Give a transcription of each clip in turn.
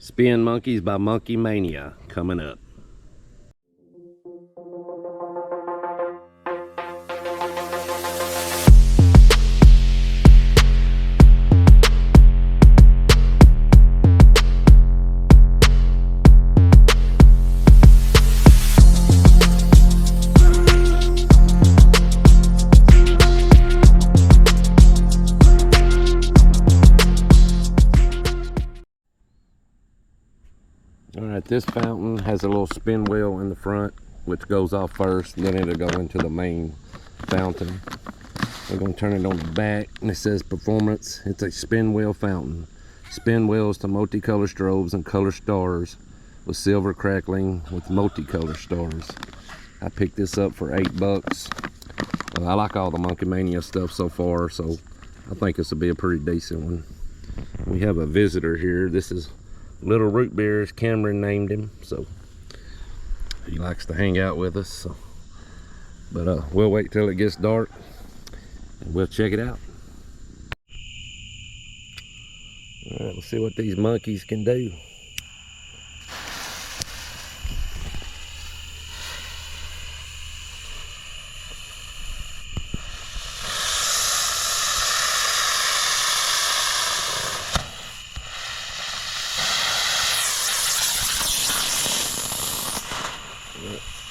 Spin Monkeys by Monkey Mania coming up. Alright, this fountain has a little spin wheel in the front, which goes off first, then it'll go into the main fountain. We're going to turn it on the back, and it says performance. It's a spin wheel fountain. Spin wheels to multicolor strobes and color stars with silver crackling with multicolor stars. I picked this up for $8. I like all the Monkey Mania stuff so far, so I think this will be a pretty decent one. We have a visitor here. This is Little Root Beer, as Cameron named him, so he likes to hang out with us. So. But we'll wait till it gets dark and we'll check it out. All right, let's see what these monkeys can do.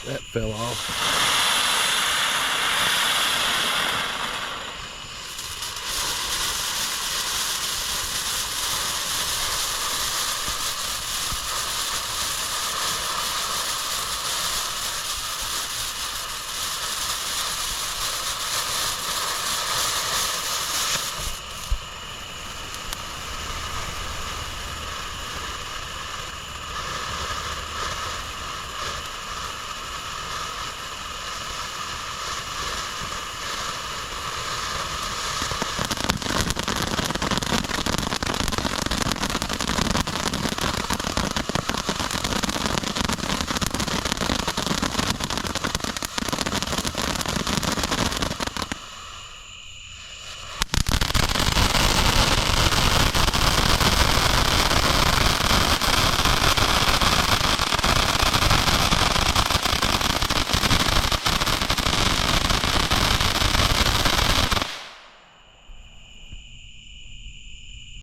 That fell off.